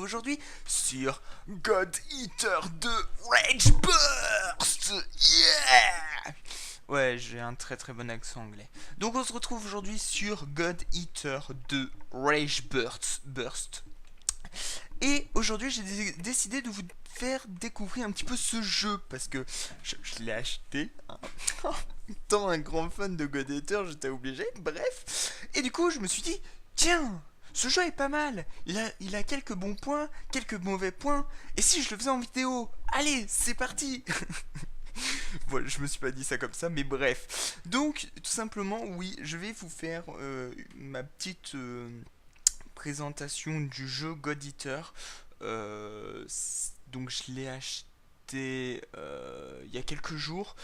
aujourd'hui sur God Eater de Rage Burst. Yeah! Ouais, j'ai un très très bon accent anglais. Donc on se retrouve aujourd'hui sur God Eater de Rage Burst. Et aujourd'hui j'ai décidé de vous faire découvrir un petit peu ce jeu parce que je l'ai acheté. Hein. Tant un grand fan de God Eater, j'étais obligé. Bref. Et du coup je me suis dit, tiens, ce jeu est pas mal. Il a quelques bons points, quelques mauvais points. Et si je le faisais en vidéo? Allez, c'est parti. Voilà, je me suis pas dit ça comme ça, mais bref. Donc, tout simplement, oui, je vais vous faire ma petite présentation du jeu God Eater. Donc, je l'ai acheté il y a quelques jours.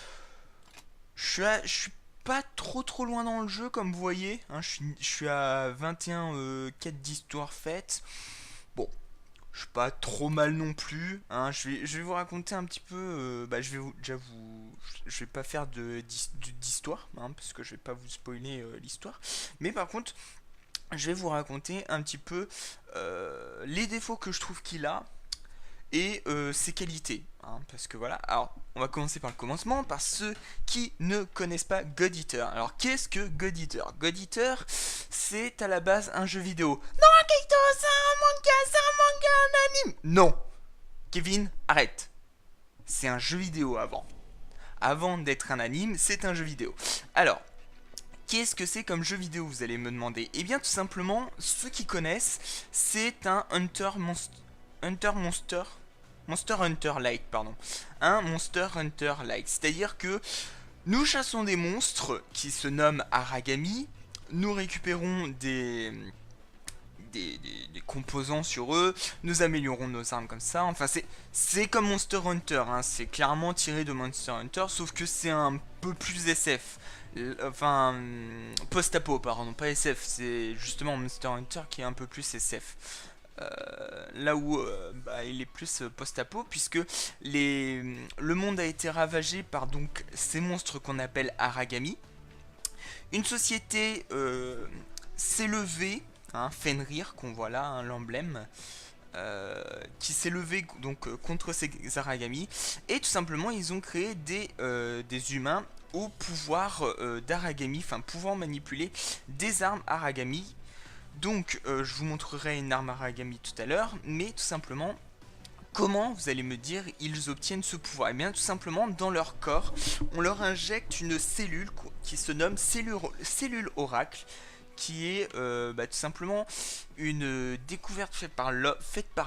Je suis pas trop loin dans le jeu, comme vous voyez. Hein, je suis à 21 quêtes d'histoire faites. Bon, je suis pas trop mal non plus. Hein. Je vais vous raconter un petit peu. Je vais pas faire d'histoire, hein, parce que je vais pas vous spoiler l'histoire. Mais par contre, je vais vous raconter un petit peu les défauts que je trouve qu'il a et ses qualités. Hein, parce que voilà. Alors, on va commencer par le commencement, par ceux qui ne connaissent pas God Eater. Alors, qu'est-ce que God Eater? God Eater, c'est à la base un jeu vidéo. Non, Keito, c'est un anime. Non, Kevin, arrête. C'est un jeu vidéo avant. Avant d'être un anime, c'est un jeu vidéo. Alors, qu'est-ce que c'est comme jeu vidéo, vous allez me demander? Eh bien, tout simplement, ceux qui connaissent, c'est un Monster Hunter Like, pardon. Un Monster Hunter Like. C'est-à-dire que nous chassons des monstres qui se nomment Aragami. Nous récupérons des composants sur eux, nous améliorons nos armes comme ça. Enfin, c'est comme Monster Hunter, hein. C'est clairement tiré de Monster Hunter, sauf que c'est un peu plus SF. Enfin, post-apo, pardon, pas SF, c'est justement Monster Hunter qui est un peu plus SF. Là où il est plus post-apo, puisque le monde a été ravagé par donc ces monstres qu'on appelle Aragami. Une société s'est levée, hein, Fenrir, qu'on voit là, hein, l'emblème, qui s'est levé donc contre ces Aragami, et tout simplement ils ont créé des humains au pouvoir d'Aragami, enfin pouvant manipuler des armes Aragami. Donc je vous montrerai une arme Aragami tout à l'heure, mais tout simplement, comment, vous allez me dire, ils obtiennent ce pouvoir? Eh bien, tout simplement, dans leur corps, on leur injecte une cellule qui se nomme cellule oracle, qui est tout simplement une découverte faite par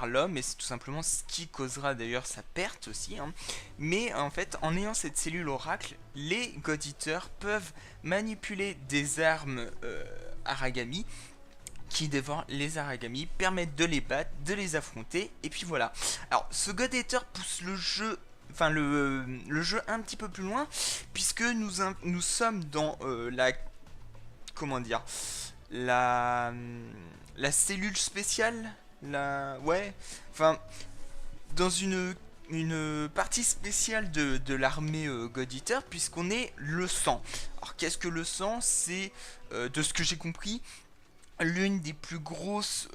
l'homme, et c'est tout simplement ce qui causera d'ailleurs sa perte aussi. Hein. Mais en fait, en ayant cette cellule oracle, les God Eaters peuvent manipuler des armes Aragami, qui dévorent les Aragami, permettent de les battre, de les affronter, et puis voilà. Alors, ce God Eater pousse le jeu, enfin le jeu un petit peu plus loin, puisque nous sommes dans comment dire, la cellule spéciale, ouais, enfin, dans une partie spéciale de l'armée God Eater, puisqu'on est le sang. Alors, qu'est-ce que le sang? C'est, de ce que j'ai compris, l'une des plus grosses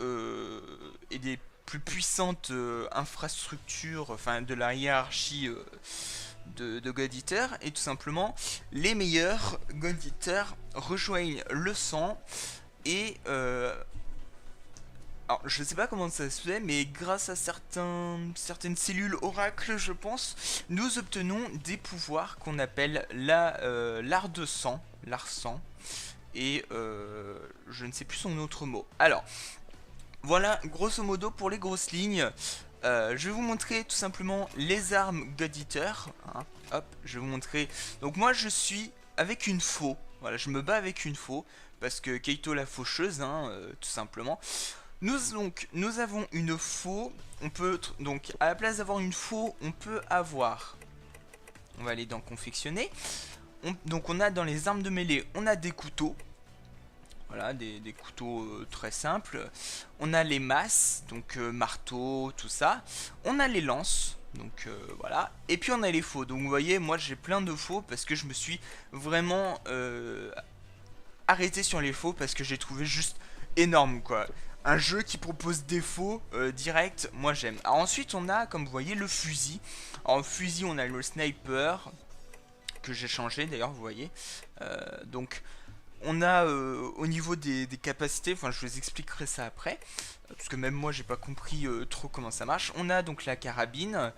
et des plus puissantes infrastructures, enfin de la hiérarchie de God Eater, et tout simplement les meilleurs God Eater rejoignent le sang, et alors je sais pas comment ça se fait, mais grâce à certaines cellules oracles, je pense, nous obtenons des pouvoirs qu'on appelle l'art de sang, l'art sang, et je ne sais plus son autre mot. Alors, voilà grosso modo pour les grosses lignes. Je vais vous montrer tout simplement les armes God Eater. Hein. Hop, je vais vous montrer. Donc moi je suis avec une faux. Voilà, je me bats avec une faux, parce que Keito la faucheuse, hein, tout simplement. Nous avons une faux. On peut donc, à la place d'avoir une faux, on peut avoir. On va aller dans confectionner. Donc on a dans les armes de mêlée, on a des couteaux. Voilà, des couteaux très simples. On a les masses, donc marteau, tout ça. On a les lances, donc voilà. Et puis on a les faux. Donc vous voyez, moi j'ai plein de faux parce que je me suis vraiment arrêté sur les faux parce que j'ai trouvé juste énorme, quoi. un jeu qui propose défaut direct, moi j'aime. Alors ensuite on a, comme vous voyez, le fusil. En fusil on a le sniper, que j'ai changé d'ailleurs, vous voyez. Donc on a au niveau des capacités, enfin je vous expliquerai ça après, parce que même moi j'ai pas compris trop comment ça marche. On a donc la carabine.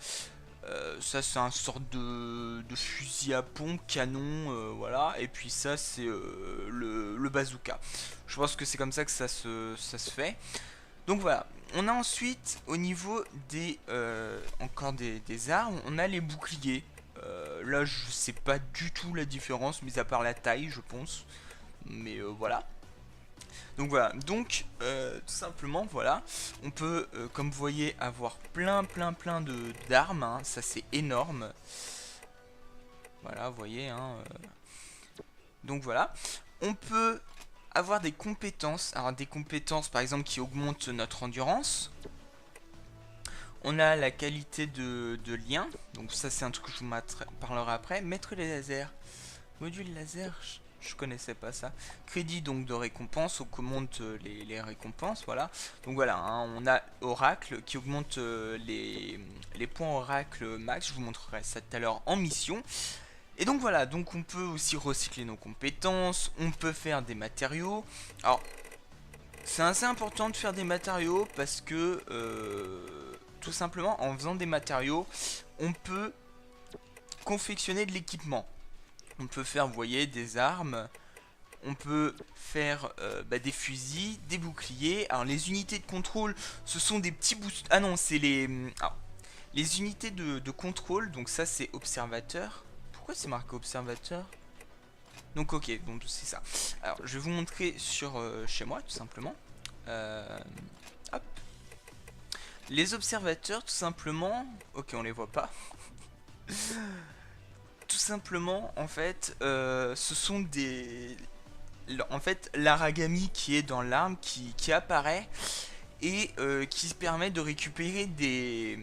Ça c'est un sorte de fusil à pompe, canon, voilà. Et puis ça c'est le bazooka. Je pense que c'est comme ça que ça se fait. Donc voilà. On a ensuite au niveau des encore des armes, on a les boucliers. Là je sais pas du tout la différence, mis à part la taille je pense. Mais voilà. Donc voilà, donc tout simplement voilà, on peut comme vous voyez avoir plein de d'armes, hein, ça c'est énorme. Voilà, vous voyez, hein, donc voilà, on peut avoir des compétences, alors des compétences par exemple qui augmentent notre endurance. On a la qualité de lien, donc ça c'est un truc que je vous parlerai après. Mettre les lasers, module laser, je connaissais pas ça. Crédit donc de récompense, on augmente les récompenses, voilà. Donc voilà, hein, on a Oracle qui augmente les points Oracle max, je vous montrerai ça tout à l'heure en mission. Et donc voilà, donc on peut aussi recycler nos compétences, on peut faire des matériaux. Alors, c'est assez important de faire des matériaux parce que, tout simplement, en faisant des matériaux, on peut confectionner de l'équipement. On peut faire, vous voyez, des armes, on peut faire des fusils, des boucliers. Alors les unités de contrôle, ce sont des petits boosts. Ah non, c'est les unités de contrôle, donc ça c'est observateur. Pourquoi c'est marqué observateur? Donc ok, donc c'est ça. Alors je vais vous montrer sur chez moi tout simplement. Hop. Les observateurs tout simplement, ok on les voit pas. Tout simplement en fait ce sont des... En fait l'aragami qui est dans l'arme qui apparaît et qui permet de récupérer des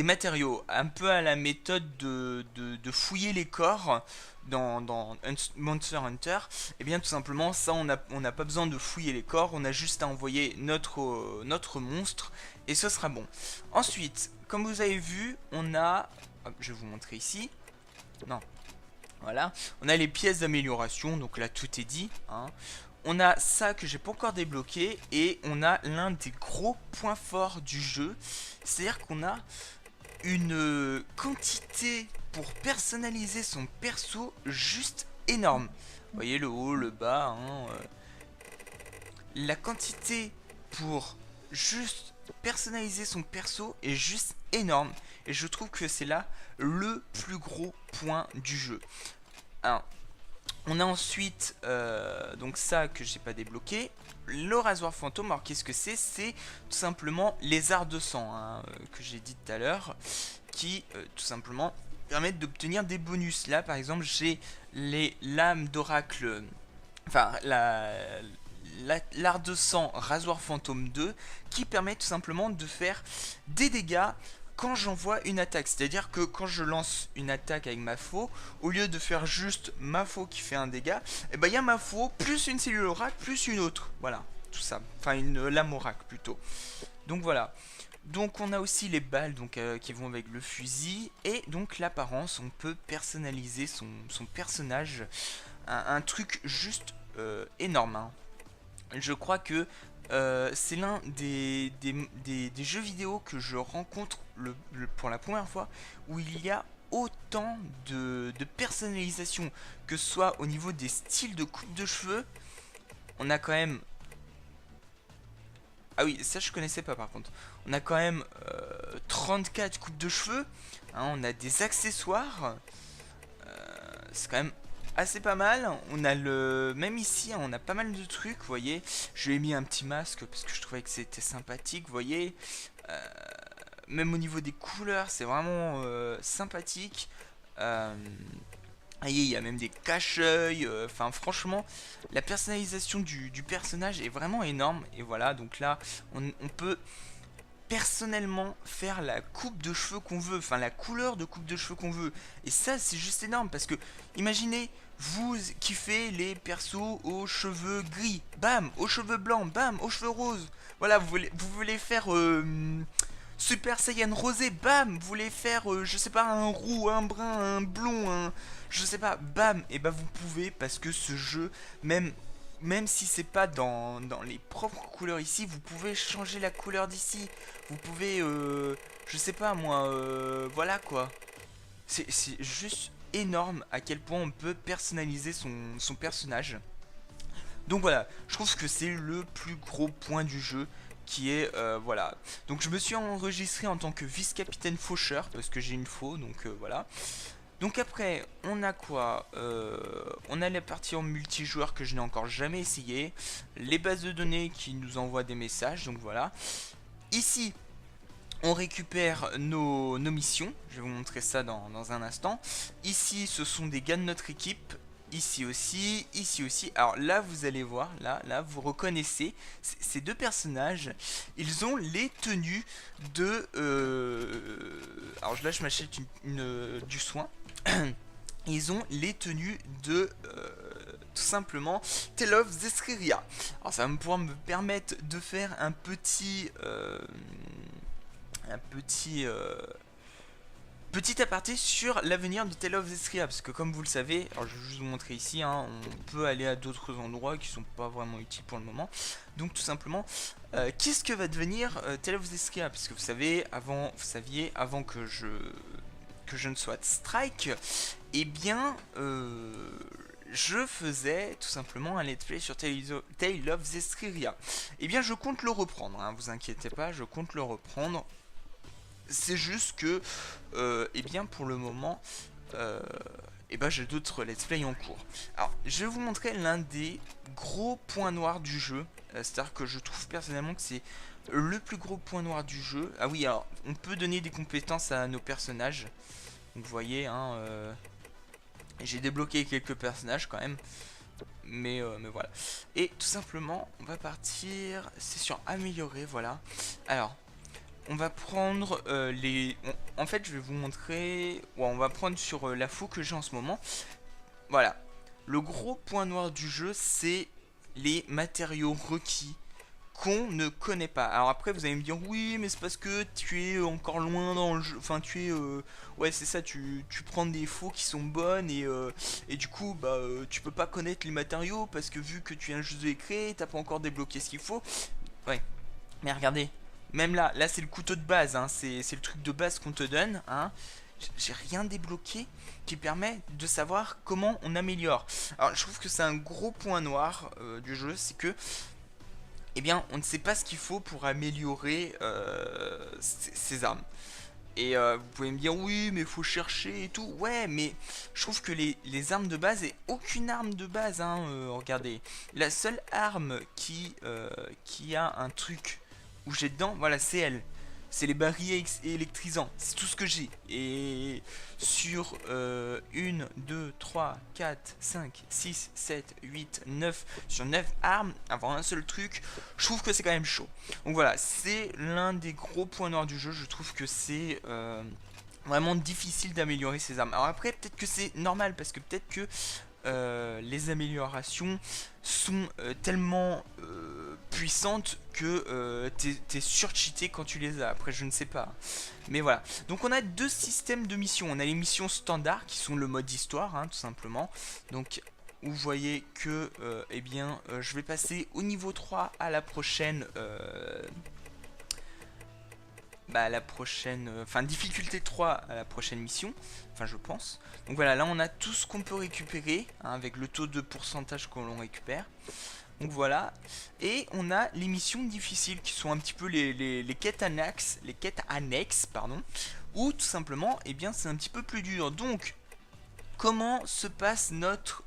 matériaux, un peu à la méthode de fouiller les corps dans Monster Hunter. Et bien tout simplement ça on n'a pas besoin de fouiller les corps, on a juste à envoyer notre monstre et ce sera bon. Ensuite, comme vous avez vu, on a... Hop, je vais vous montrer ici. Non. Voilà. On a les pièces d'amélioration, donc là tout est dit. Hein. On a ça que j'ai pas encore débloqué et on a l'un des gros points forts du jeu. C'est-à-dire qu'on a une quantité pour personnaliser son perso juste énorme. Vous voyez le haut, le bas. Hein, la quantité pour juste personnaliser son perso est juste énorme. Et je trouve que c'est là le plus gros point du jeu. Alors, on a ensuite donc ça que j'ai pas débloqué. Le rasoir fantôme, alors qu'est-ce que c'est? C'est tout simplement les arts de sang hein, que j'ai dit tout à l'heure, qui tout simplement permettent d'obtenir des bonus. Là par exemple j'ai les lames d'oracle, enfin l'art de sang rasoir fantôme 2 qui permet tout simplement de faire des dégâts quand j'envoie une attaque. C'est à dire que quand je lance une attaque avec ma faux, au lieu de faire juste ma faux qui fait un dégât, et ben il y a ma faux plus une cellule oracle plus une autre, voilà, tout ça, enfin une lame oracle plutôt. Donc voilà, donc on a aussi les balles donc, qui vont avec le fusil, et donc l'apparence, on peut personnaliser son personnage, un truc juste énorme hein. Je crois que c'est l'un des jeux vidéo que je rencontre pour la première fois où il y a autant de personnalisation, que ce soit au niveau des styles de coupe de cheveux. On a quand même... Ah oui, ça je connaissais pas par contre. On a quand même 34 coupes de cheveux, hein, on a des accessoires, c'est quand même assez pas mal. On a le... Même ici, hein, on a pas mal de trucs, vous voyez. Je lui ai mis un petit masque parce que je trouvais que c'était sympathique, vous voyez. Même au niveau des couleurs, c'est vraiment sympathique. Il y a même des cache-œil. Enfin, franchement, la personnalisation du personnage est vraiment énorme. Et voilà, donc là, on peut personnellement faire la coupe de cheveux qu'on veut, enfin la couleur de coupe de cheveux qu'on veut. Et ça c'est juste énorme parce que imaginez vous kiffez les persos aux cheveux gris, bam, aux cheveux blancs, bam, aux cheveux roses. Voilà, vous voulez faire Super Saiyan rosé, bam, vous voulez faire je sais pas un roux, un brun, un blond, un je sais pas, bam, et bah vous pouvez parce que ce jeu même si c'est pas dans les propres couleurs ici, vous pouvez changer la couleur d'ici. Vous pouvez, je sais pas moi, voilà quoi. C'est juste énorme à quel point on peut personnaliser son personnage. Donc voilà, je trouve que c'est le plus gros point du jeu qui est, voilà. Donc je me suis enregistré en tant que vice-capitaine faucheur parce que j'ai une faux, donc voilà. Donc après, on a quoi on a la partie en multijoueur que je n'ai encore jamais essayé. Les bases de données qui nous envoient des messages, donc voilà. Ici, on récupère nos missions. Je vais vous montrer ça dans un instant. Ici, ce sont des gars de notre équipe. Ici aussi, ici aussi. Alors là, vous allez voir, là, vous reconnaissez ces deux personnages. Ils ont les tenues de... alors là, je m'achète du soin. Ils ont les tenues de tout simplement Tale of Zestiria. Alors ça va pouvoir me permettre de faire un petit petit aparté sur l'avenir de Tale of Zestiria, parce que comme vous le savez, alors je vais juste vous montrer ici, hein, on peut aller à d'autres endroits qui sont pas vraiment utiles pour le moment. Donc tout simplement, qu'est-ce que va devenir Tale of Zestiria? Parce que vous saviez avant que je ne sois Strike, eh bien, je faisais tout simplement un let's play sur Tale of Zestiria. Eh bien, je compte le reprendre, hein, vous inquiétez pas, je compte le reprendre. C'est juste que, eh bien, pour le moment, eh ben, j'ai d'autres let's play en cours. Alors, je vais vous montrer l'un des gros points noirs du jeu. C'est-à-dire que je trouve personnellement que c'est le plus gros point noir du jeu. Ah oui, alors, on peut donner des compétences à nos personnages. Donc, vous voyez, hein, j'ai débloqué quelques personnages quand même. Mais voilà. Et tout simplement, on va partir. C'est sur améliorer, voilà. Alors, on va prendre en fait, je vais vous montrer. Ouais, on va prendre sur la faux que j'ai en ce moment. Voilà. Le gros point noir du jeu, c'est les matériaux requis qu'on ne connaît pas. Alors après, vous allez me dire, oui, mais c'est parce que tu es encore loin dans le jeu. Enfin, tu es... ouais, c'est ça, tu prends des faux qui sont bonnes et du coup, bah, tu peux pas connaître les matériaux parce que vu que tu viens juste de les créer, t'as pas encore débloqué ce qu'il faut. Ouais. Mais regardez, même là c'est le couteau de base, hein, c'est le truc de base qu'on te donne, hein. J'ai rien débloqué qui permet de savoir comment on améliore. Alors je trouve que c'est un gros point noir du jeu, c'est que eh bien on ne sait pas ce qu'il faut pour améliorer ces armes. Et vous pouvez me dire oui mais faut chercher et tout. Ouais mais je trouve que les armes de base, et aucune arme de base, hein, regardez. La seule arme qui a un truc où j'ai dedans, voilà c'est elle. C'est les barils électrisants, c'est tout ce que j'ai. Et sur 1, 2, 3, 4, 5, 6, 7, 8, 9, sur 9 armes, avoir un seul truc, je trouve que c'est quand même chaud. Donc voilà, c'est l'un des gros points noirs du jeu, je trouve que c'est vraiment difficile d'améliorer ces armes. Alors après, peut-être que c'est normal, parce que peut-être que les améliorations sont tellement puissantes que t'es surcheaté quand tu les as. Après, je ne sais pas. Mais voilà. Donc, on a deux systèmes de missions. On a les missions standards qui sont le mode histoire, hein, tout simplement. Donc, vous voyez que eh bien, je vais passer au niveau 3 à la prochaine. Enfin difficulté 3 à la prochaine mission, enfin je pense. Donc voilà, là on a tout ce qu'on peut récupérer, hein, avec le taux de pourcentage que l'on récupère. Donc voilà, et on a les missions difficiles qui sont un petit peu les quêtes annexes, pardon, ou tout simplement, eh bien c'est un petit peu plus dur. Donc, comment se passe notre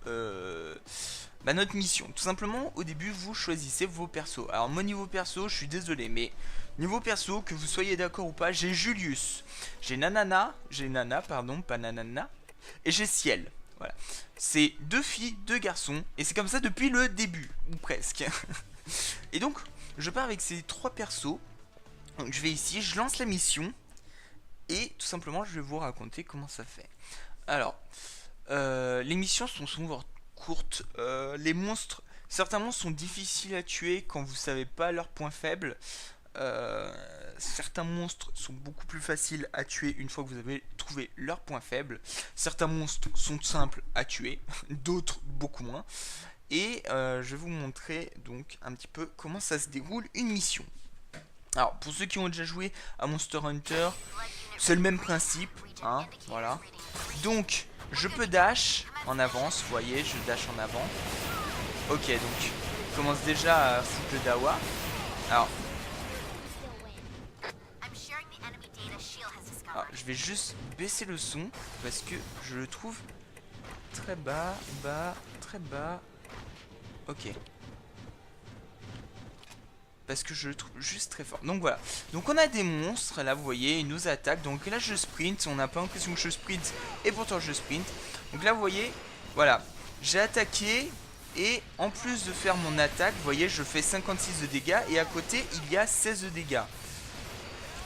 mission? Tout simplement, au début, vous choisissez vos persos. Alors, mon niveau perso, je suis désolé, mais niveau perso, que vous soyez d'accord ou pas, j'ai Julius, j'ai Nana, pardon, pas Nanana, et j'ai Ciel. Voilà. C'est deux filles, deux garçons, et c'est comme ça depuis le début, ou presque. Et donc, je pars avec ces trois persos. Donc je vais ici, je lance la mission et tout simplement je vais vous raconter comment ça fait. Alors, les missions sont souvent courtes. Les monstres, certains monstres sont difficiles à tuer quand vous savez pas leurs points faibles. Certains monstres sont beaucoup plus faciles à tuer une fois que vous avez trouvé leurs points faibles. Certains monstres sont simples à tuer, d'autres beaucoup moins. Et je vais vous montrer donc un petit peu comment ça se déroule une mission. Alors pour ceux qui ont déjà joué à Monster Hunter, c'est le même principe, hein, voilà. Donc je peux dash en avance, vous voyez, je dash en avant. Ok, donc je commence déjà à foutre le dawa. Alors, je vais juste baisser le son parce que je le trouve très bas, très bas. Ok. Parce que je le trouve juste très fort. Donc voilà. Donc on a des monstres, là vous voyez, ils nous attaquent. Donc là je sprint, on n'a pas l'impression que je sprint et pourtant je sprint. Donc là vous voyez, voilà. J'ai attaqué et en plus de faire mon attaque, vous voyez, je fais 56 de dégâts et à côté il y a 16 de dégâts.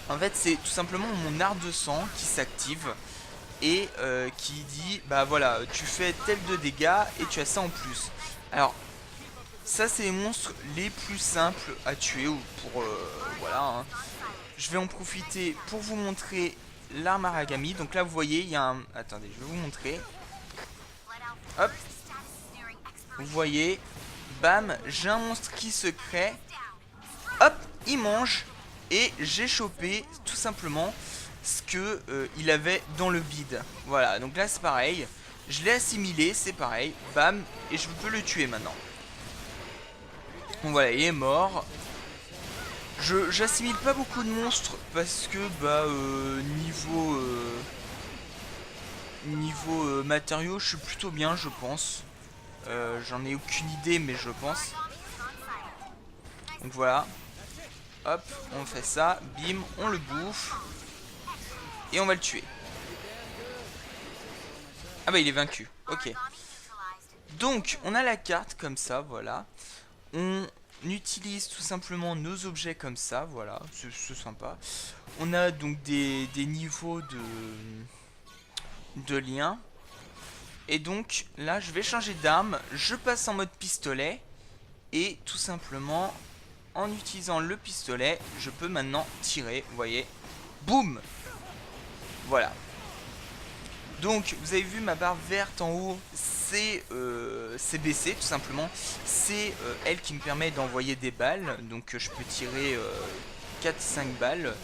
En fait c'est tout simplement mon art de sang qui s'active et qui dit, bah voilà, tu fais tel de dégâts et tu as ça en plus. Alors, ça c'est les monstres les plus simples à tuer ou pour voilà. Hein. Je vais en profiter pour vous montrer l'arme Aragami. Donc là vous voyez il y a un... Attendez, je vais vous montrer. Hop. Vous voyez. Bam. J'ai un monstre qui se crée. Hop. Il mange. Et j'ai chopé tout simplement ce que il avait dans le bide. Voilà. Donc là c'est pareil. Je l'ai assimilé. C'est pareil. Bam. Et je peux le tuer maintenant. Donc voilà, il est mort. J'assimile pas beaucoup de monstres parce que bah niveau matériaux, je suis plutôt bien, je pense. J'en ai aucune idée, mais je pense. Donc voilà. Hop, on fait ça. Bim, on le bouffe. Et on va le tuer. Ah bah il est vaincu. Ok. Donc on a la carte comme ça, voilà. On utilise tout simplement nos objets comme ça, voilà, c'est sympa. On a donc des niveaux de liens. Et donc là je vais changer d'arme, je passe en mode pistolet. Et tout simplement en utilisant le pistolet, je peux maintenant tirer, vous voyez. Boum. Voilà. Donc vous avez vu ma barre verte en haut, c'est baissé tout simplement. C'est elle qui me permet d'envoyer des balles. Donc je peux tirer 4-5 balles.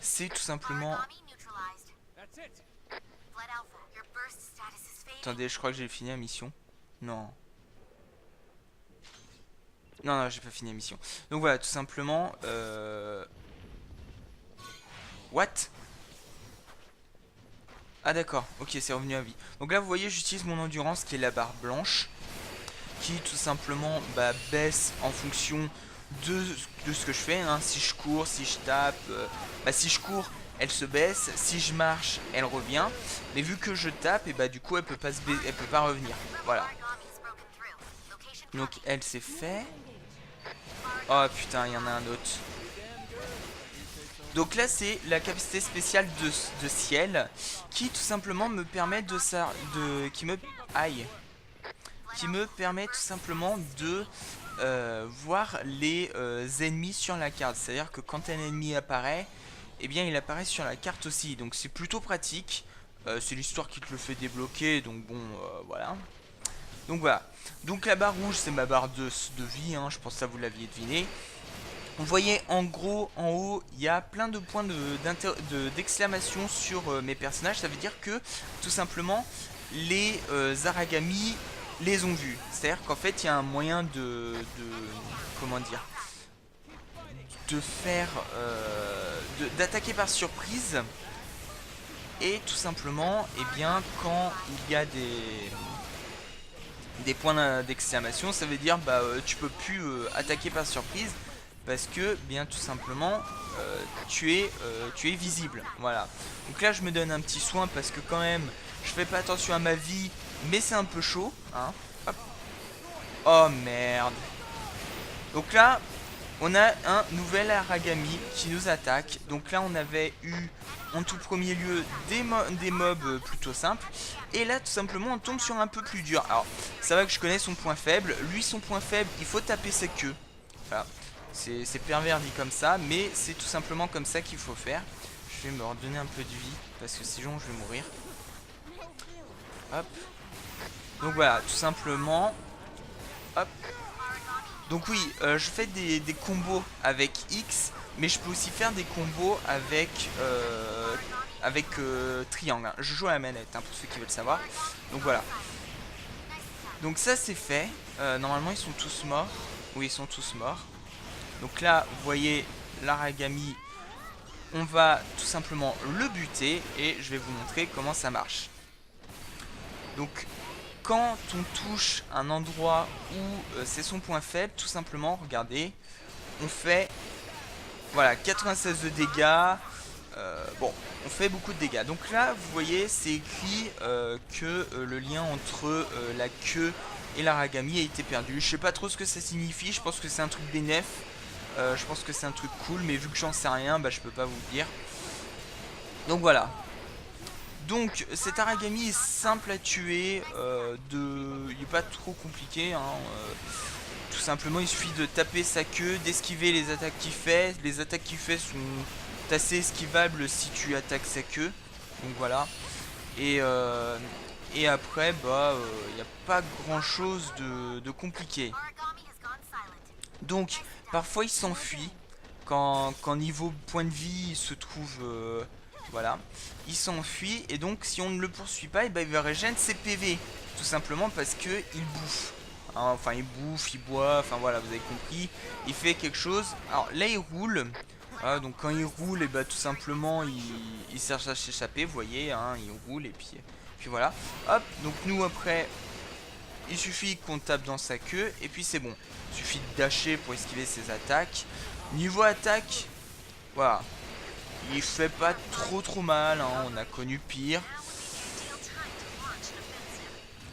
C'est tout simplement... Attendez, je crois que j'ai fini la mission. Non. Non, j'ai pas fini la mission. Donc voilà, tout simplement... What? Ah d'accord, ok, c'est revenu à vie. Donc là vous voyez, j'utilise mon endurance qui est la barre blanche, qui tout simplement baisse en fonction de ce que je fais. Hein. Si je cours, si je tape, si je cours, elle se baisse. Si je marche, elle revient. Mais vu que je tape, et du coup elle peut pas elle peut pas revenir. Voilà. Donc elle s'est fait. Oh putain, il y en a un autre. Donc là c'est la capacité spéciale de ciel qui tout simplement me permet qui me permet tout simplement de voir les ennemis sur la carte. C'est-à-dire que quand un ennemi apparaît, eh bien il apparaît sur la carte aussi. Donc c'est plutôt pratique. C'est l'histoire qui te le fait débloquer, donc bon voilà. Donc voilà. Donc la barre rouge c'est ma barre de vie, hein. Je pense que ça vous l'aviez deviné. Vous voyez en gros en haut il y a plein de points d'exclamation sur mes personnages. Ça veut dire que tout simplement les Aragami les ont vus. C'est-à-dire qu'en fait il y a un moyen comment dire, de faire d'attaquer par surprise. Et tout simplement bien quand il y a des points d'exclamation, ça veut dire tu peux plus attaquer par surprise. Parce que bien tout simplement tu es visible. Voilà. Donc là je me donne un petit soin parce que quand même je fais pas attention à ma vie. Mais c'est un peu chaud hein. Hop. Oh merde. Donc là on a un nouvel Aragami qui nous attaque. Donc là on avait eu en tout premier lieu des mobs plutôt simples. Et là tout simplement on tombe sur un peu plus dur. Alors ça va que je connais son point faible. Lui son point faible, il faut taper sa queue. Voilà. C'est pervers dit comme ça, mais c'est tout simplement comme ça qu'il faut faire. Je vais me redonner un peu de vie parce que sinon je vais mourir. Hop. Donc voilà, tout simplement. Hop. Donc oui, je fais des combos avec X, mais je peux aussi faire des combos avec triangle. Hein. Je joue à la manette, hein, pour ceux qui veulent savoir. Donc voilà. Donc ça c'est fait. Normalement ils sont tous morts. Oui, ils sont tous morts. Donc là, vous voyez l'Aragami. On va tout simplement le buter et je vais vous montrer comment ça marche. Donc quand on touche un endroit où c'est son point faible, tout simplement, regardez, on fait voilà 96 de dégâts. Bon, on fait beaucoup de dégâts. Donc là, vous voyez, c'est écrit que le lien entre la queue et l'Aragami a été perdu. Je sais pas trop ce que ça signifie. Je pense que c'est un truc bénéf. Je pense que c'est un truc cool, mais vu que j'en sais rien, bah je peux pas vous le dire. Donc voilà. Donc cet Aragami est simple à tuer, il n'est pas trop compliqué, hein, tout simplement il suffit de taper sa queue, d'esquiver les attaques qu'il fait. Les attaques qu'il fait sont assez esquivables si tu attaques sa queue. Donc voilà. Et après bah il n'y a pas grand chose de compliqué. Donc parfois il s'enfuit quand niveau point de vie il se trouve voilà, il s'enfuit et donc si on ne le poursuit pas, et ben, il va régénérer ses PV. Tout simplement parce que il bouffe. Hein, enfin il bouffe, il boit, enfin voilà, vous avez compris. Il fait quelque chose. Alors là il roule. Voilà, donc quand il roule, et ben, tout simplement il cherche à s'échapper, vous voyez, hein, il roule et puis voilà. Hop, donc nous après, il suffit qu'on tape dans sa queue et puis c'est bon. Il suffit de dasher pour esquiver ses attaques. Niveau attaque, voilà. Il fait pas trop mal, hein, on a connu pire.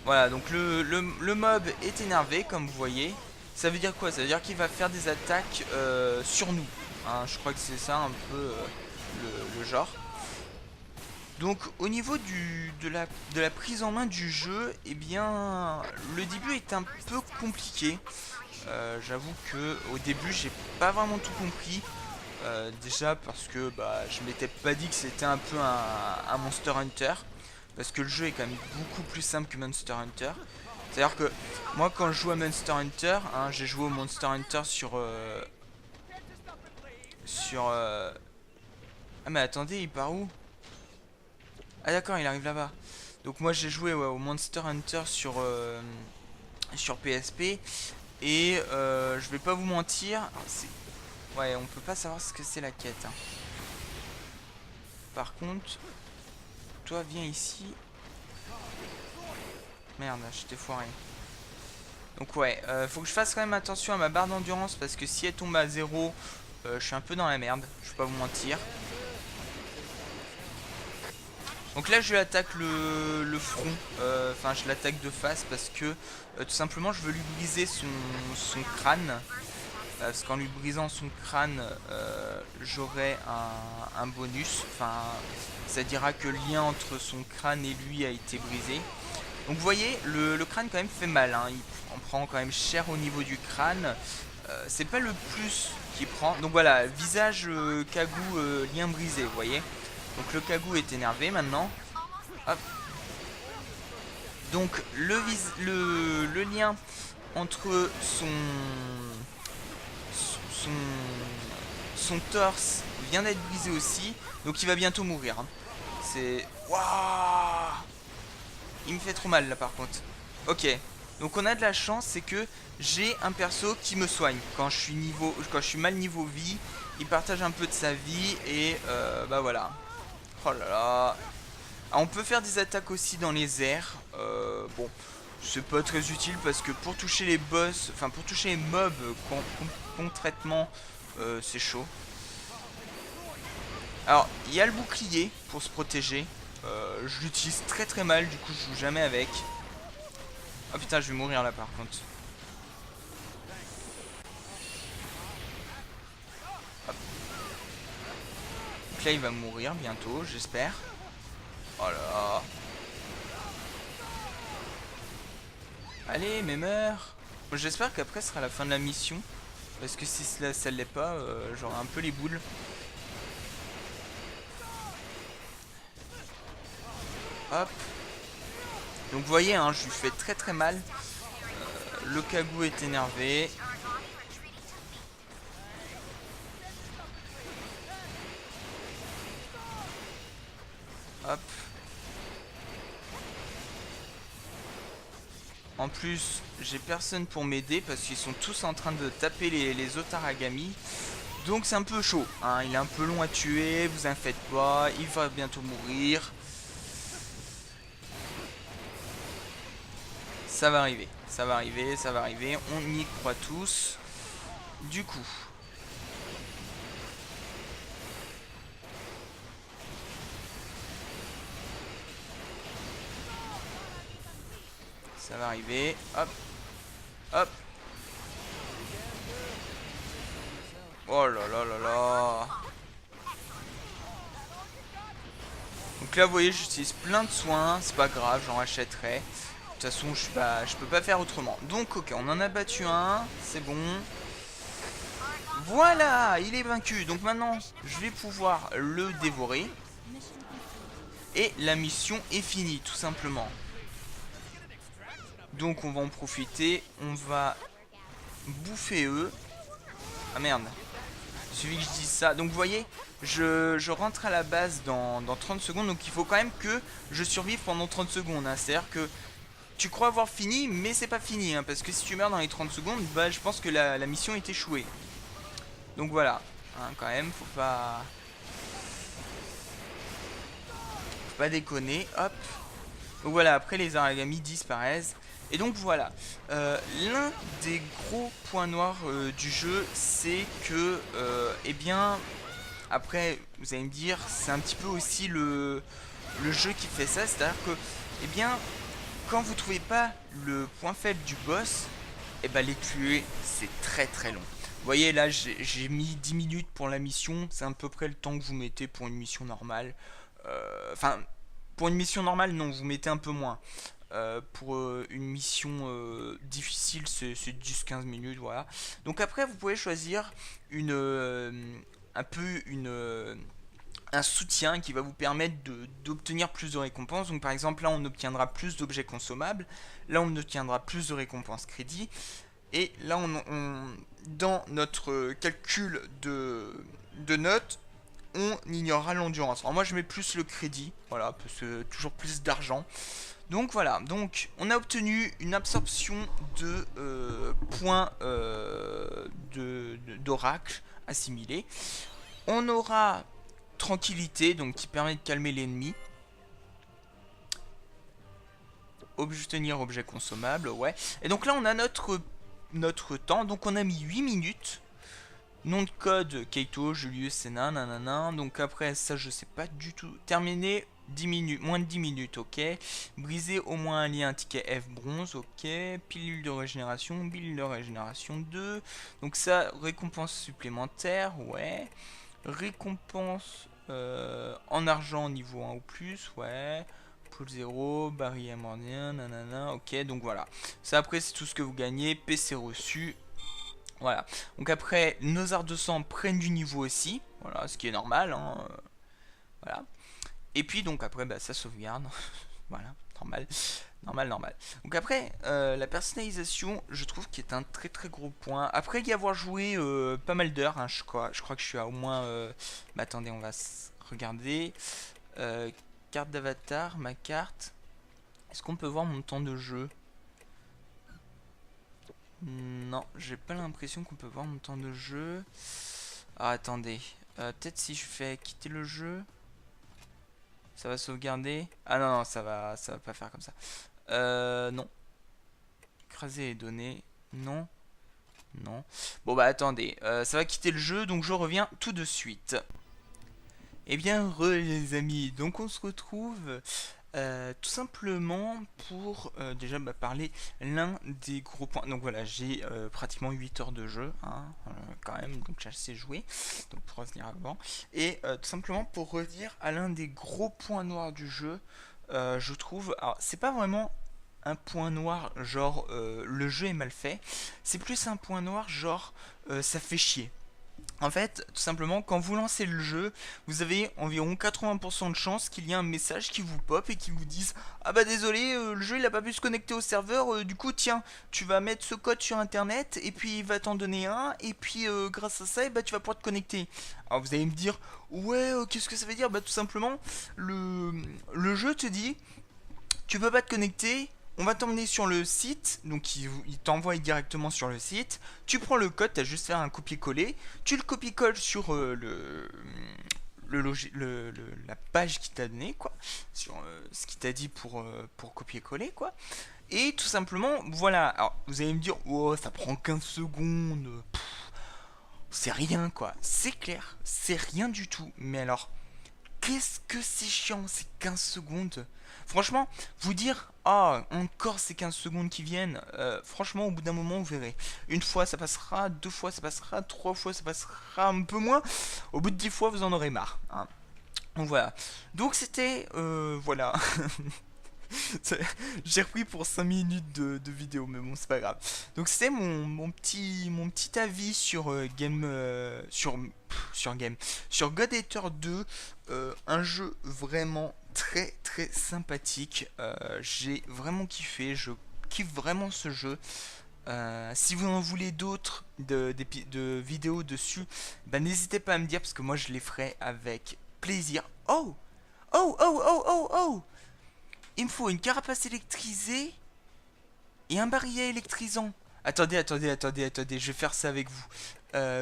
Voilà, donc le mob est énervé, comme vous voyez. Ça veut dire quoi? Ça veut dire qu'il va faire des attaques sur nous. Hein, je crois que c'est ça un peu le genre. Donc au niveau de la prise en main du jeu, eh bien le début est un peu compliqué. J'avoue que au début j'ai pas vraiment tout compris. Déjà parce que bah, je m'étais pas dit que c'était un peu un Monster Hunter. Parce que le jeu est quand même beaucoup plus simple que Monster Hunter. C'est à dire que moi quand je joue à Monster Hunter, hein, j'ai joué au Monster Hunter Ah mais attendez, il part où? Ah d'accord, il arrive là-bas. Donc moi j'ai joué ouais, au Monster Hunter sur PSP. Et je vais pas vous mentir, ouais, on peut pas savoir ce que c'est la quête. Hein. Par contre, toi viens ici. Merde, j'étais foiré. Donc ouais, faut que je fasse quand même attention à ma barre d'endurance parce que si elle tombe à 0, je suis un peu dans la merde, je vais pas vous mentir. Donc là je lui attaque le front, enfin je l'attaque de face parce que tout simplement je veux lui briser son crâne. Parce qu'en lui brisant son crâne, j'aurai un bonus. Enfin, ça dira que le lien entre son crâne et lui a été brisé. Donc vous voyez, le crâne quand même fait mal. Hein. Il en prend quand même cher au niveau du crâne. C'est pas le plus qu'il prend. Donc voilà, visage Kagou lien brisé, vous voyez. Donc le Kagou est énervé maintenant. Hop. Donc le lien entre son torse vient d'être brisé aussi. Donc il va bientôt mourir. Hein. C'est... Waouh! Il me fait trop mal là par contre. Ok. Donc on a de la chance, c'est que j'ai un perso qui me soigne. Quand je suis mal niveau vie, il partage un peu de sa vie et bah voilà. Oh là là. Ah, on peut faire des attaques aussi dans les airs. Bon, c'est pas très utile parce que pour toucher les boss, enfin pour toucher les mobs concrètement, c'est chaud. Alors, il y a le bouclier pour se protéger. Je l'utilise très mal, du coup je joue jamais avec. Oh putain, je vais mourir là par contre. là il va mourir bientôt, j'espère. Oh là. Allez, mais meurs. J'espère qu'après ce sera la fin de la mission. Parce que si ça l'est pas, j'aurai un peu les boules. Hop. Donc vous voyez, hein, je lui fais très très mal. Le Kagu est énervé. Hop. En plus, j'ai personne pour m'aider parce qu'ils sont tous en train de taper les Otaragami. Donc c'est un peu chaud, hein. Il est un peu long à tuer, vous en faites pas, il va bientôt mourir. Ça va arriver, ça va arriver, ça va arriver, on y croit tous. Du coup... Ça va arriver, hop, hop. Oh là là là là. Donc là vous voyez j'utilise plein de soins, c'est pas grave, j'en rachèterai. De toute façon je peux pas faire autrement. Donc ok, on en a battu un, c'est bon. Voilà, il est vaincu. Donc maintenant je vais pouvoir le dévorer. Et la mission est finie tout simplement. Donc on va en profiter, on va bouffer eux. Ah merde. Il suffit que je dise ça. Donc vous voyez, je rentre à la base dans 30 secondes. Donc il faut quand même que je survive pendant 30 secondes. Hein. C'est-à-dire que tu crois avoir fini, mais c'est pas fini. Hein, parce que si tu meurs dans les 30 secondes, bah je pense que la mission est échouée. Donc voilà. Hein, quand même, faut pas déconner. Hop. Donc voilà, après les Aragami disparaissent. Et donc voilà, l'un des gros points noirs du jeu, c'est que, eh bien, après, vous allez me dire, c'est un petit peu aussi le jeu qui fait ça, c'est-à-dire que, eh bien, quand vous trouvez pas le point faible du boss, eh ben les tuer, c'est très très long. Vous voyez, là, j'ai mis 10 minutes pour la mission, c'est à peu près le temps que vous mettez pour une mission normale. Enfin, pour une mission normale, non, vous mettez un peu moins. Pour une mission difficile, c'est 10-15 minutes, voilà. Donc après, vous pouvez choisir un peu un soutien qui va vous permettre d'obtenir plus de récompenses. Donc par exemple, là, on obtiendra plus d'objets consommables. Là, on obtiendra plus de récompenses crédits. Et là, dans notre calcul de notes, on ignorera l'endurance. Alors moi, je mets plus le crédit, voilà, parce que toujours plus d'argent. Donc voilà, donc on a obtenu une absorption de points d'oracle assimilés. On aura tranquillité, donc qui permet de calmer l'ennemi. Obtenir objet consommable, ouais. Et donc là on a notre temps, donc on a mis 8 minutes. Nom de code, Keito, Julius, Senna, nanana. Donc après ça je sais pas du tout. Terminé 10 minutes, moins de 10 minutes, ok. Briser au moins un lien, ticket F bronze, ok. Pilule de régénération, 2. Donc ça, récompense supplémentaire, ouais. Récompense en argent niveau 1 ou plus, ouais. Pool 0, baril amordien, nanana, ok. Donc voilà. Ça après c'est tout ce que vous gagnez, PC reçu. Voilà, donc après nos arts de sang prennent du niveau aussi, voilà, ce qui est normal, hein, voilà. Et puis donc après bah, ça sauvegarde, voilà, normal, normal. Donc après la personnalisation, je trouve qu'il est un très très gros point. Après y avoir joué pas mal d'heures, hein, je crois que je suis à au moins, bah, attendez, on va regarder, carte d'avatar, ma carte, est-ce qu'on peut voir mon temps de jeu? Non, j'ai pas l'impression qu'on peut voir mon temps de jeu. Ah, attendez. Peut-être si je fais quitter le jeu, ça va sauvegarder. Ah non, non, ça va pas faire comme ça. Non. Écraser les données. Non. Non. Bon bah attendez. Ça va quitter le jeu, donc je reviens tout de suite. Eh bien, les amis. Donc on se retrouve Tout simplement pour déjà parler l'un des gros points. Donc voilà, j'ai pratiquement 8 heures de jeu, hein, quand même, donc j'ai assez joué, donc pour revenir avant. Et tout simplement pour revenir à l'un des gros points noirs du jeu, je trouve, alors c'est pas vraiment un point noir genre le jeu est mal fait, c'est plus un point noir genre ça fait chier. En fait, tout simplement, quand vous lancez le jeu, vous avez environ 80% de chances qu'il y ait un message qui vous pop et qui vous dise ah bah désolé, le jeu il a pas pu se connecter au serveur, du coup tiens, tu vas mettre ce code sur internet et puis il va t'en donner un et puis grâce à ça, et bah, tu vas pouvoir te connecter. Alors vous allez me dire ouais, qu'est-ce que ça veut dire? Bah tout simplement, le jeu te dit tu peux pas te connecter, on va t'emmener sur le site, donc il t'envoie directement sur le site, tu prends le code, t'as juste fait un copier-coller, tu le copies-colles sur la page qui t'a donné, quoi, sur ce qu'il t'a dit pour copier-coller, quoi, et tout simplement, voilà, alors vous allez me dire, oh, ça prend 15 secondes, c'est rien, quoi, c'est clair, c'est rien du tout, mais alors, qu'est-ce que c'est chiant ces 15 secondes. Franchement, vous dire, ah, encore ces 15 secondes qui viennent, franchement, au bout d'un moment, vous verrez. Une fois, ça passera, deux fois, ça passera, trois fois, ça passera un peu moins. Au bout de 10 fois, vous en aurez marre, hein. Donc voilà. Donc c'était, voilà. J'ai repris pour 5 minutes de vidéo, mais bon, c'est pas grave. Donc c'était mon petit avis sur sur God Eater 2, un jeu vraiment très très sympathique. J'ai vraiment kiffé, je kiffe vraiment ce jeu. Si vous en voulez d'autres de vidéos dessus, bah, n'hésitez pas à me dire parce que moi je les ferai avec plaisir. Oh! Oh, oh, oh, oh, oh! Il me faut une carapace électrisée et un barillet électrisant. Attendez, je vais faire ça avec vous.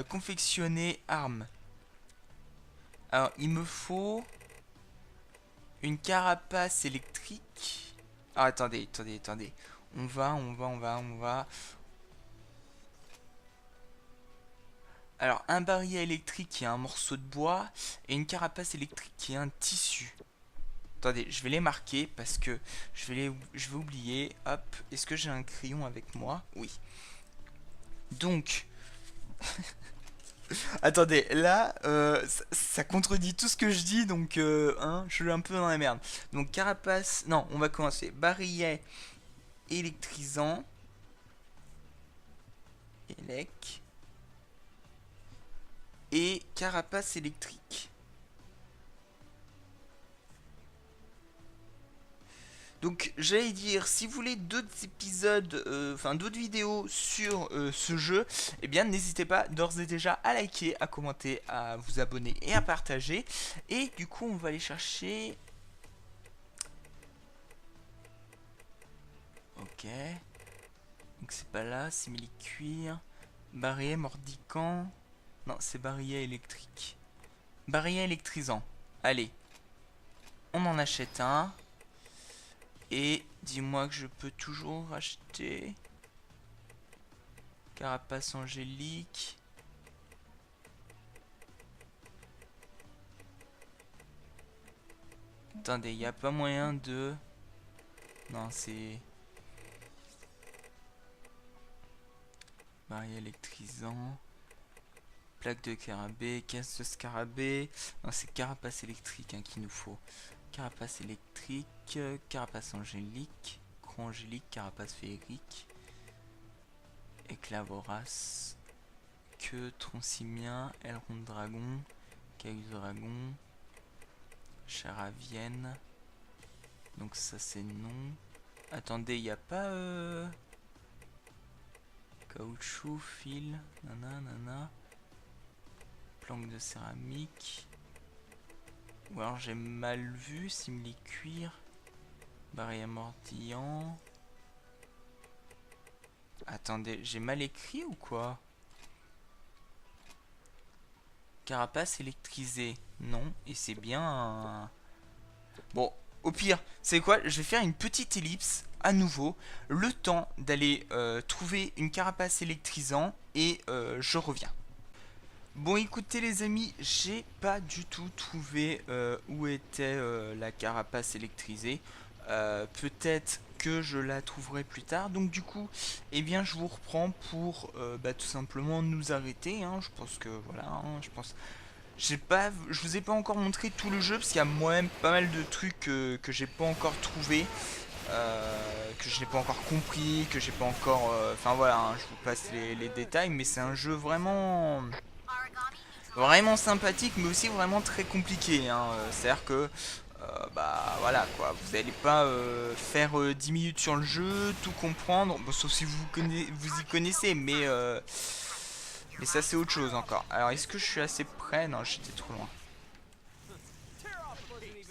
Confectionner arme. Alors, il me faut une carapace électrique. Ah, attendez. On va. Alors, un barillet électrique qui est un morceau de bois et une carapace électrique qui est un tissu. Attendez, je vais les marquer parce que je vais oublier. Hop, est-ce que j'ai un crayon avec moi? Oui. Donc, attendez, là, ça contredit tout ce que je dis, donc, hein, je suis un peu dans la merde. Donc, carapace, non, on va commencer. Barillet électrisant. Élec. Et carapace électrique. Donc j'allais dire, si vous voulez d'autres épisodes, enfin d'autres vidéos sur ce jeu, eh bien n'hésitez pas d'ores et déjà à liker, à commenter, à vous abonner et à partager. Et du coup on va aller chercher... Ok. Donc c'est pas là, simili-cuir. Barillet mordicant. Non, c'est barillet électrique. Barillet électrisant. Allez, on en achète un. Et dis-moi que je peux toujours acheter carapace angélique. Attendez, il n'y a pas moyen de... Non, c'est... Barillet électrisant. Plaque de scarabée, caisse de scarabée. Non, c'est carapace électrique, hein, qu'il nous faut. Carapace électrique, carapace angélique, croc angélique, carapace féerique, éclat vorace, queue, tronc simien, aileron de dragon, caillou de dragon, chair à Vienne. Donc ça c'est non. Attendez, il n'y a pas caoutchouc, fil, nanana, planque de céramique. Ou alors j'ai mal vu, simili cuir, barillet mordillant. Attendez, j'ai mal écrit ou quoi? Carapace électrisée. Non, et c'est bien un... Bon, au pire, c'est quoi? Je vais faire une petite ellipse à nouveau. Le temps d'aller trouver une carapace électrisant et je reviens. Bon écoutez les amis, j'ai pas du tout trouvé où était la carapace électrisée. peut-être que je la trouverai plus tard. Donc du coup, eh bien, je vous reprends pour tout simplement nous arrêter. Hein. Je pense que voilà, hein, je vous ai pas encore montré tout le jeu parce qu'il y a moi-même pas mal de trucs que j'ai pas encore trouvé, que je n'ai pas encore compris, que j'ai pas encore. Enfin voilà, hein, je vous passe les détails, mais c'est un jeu vraiment sympathique, mais aussi vraiment très compliqué. Hein. C'est-à-dire que bah voilà quoi, vous n'allez pas faire 10 minutes sur le jeu, tout comprendre, bon, sauf si vous y connaissez, mais ça c'est autre chose encore. Alors est-ce que je suis assez près? Non, j'étais trop loin.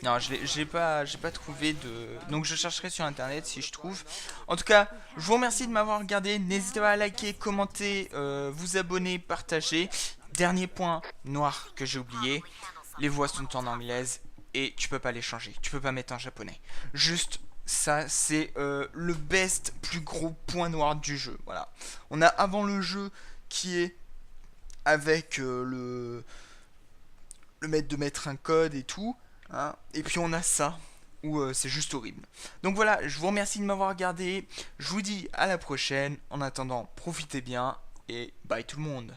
Non, j'ai pas trouvé de... Donc je chercherai sur internet si je trouve. En tout cas, je vous remercie de m'avoir regardé. N'hésitez pas à liker, commenter, vous abonner, partager. Dernier point noir que j'ai oublié. Les voix sont en anglaise et tu peux pas les changer. Tu peux pas mettre en japonais. Juste ça, c'est le best, plus gros point noir du jeu. Voilà. On a avant le jeu qui est avec le maître de mettre un code et tout. Hein. Et puis on a ça, où c'est juste horrible. Donc voilà, je vous remercie de m'avoir regardé. Je vous dis à la prochaine. En attendant, profitez bien et bye tout le monde.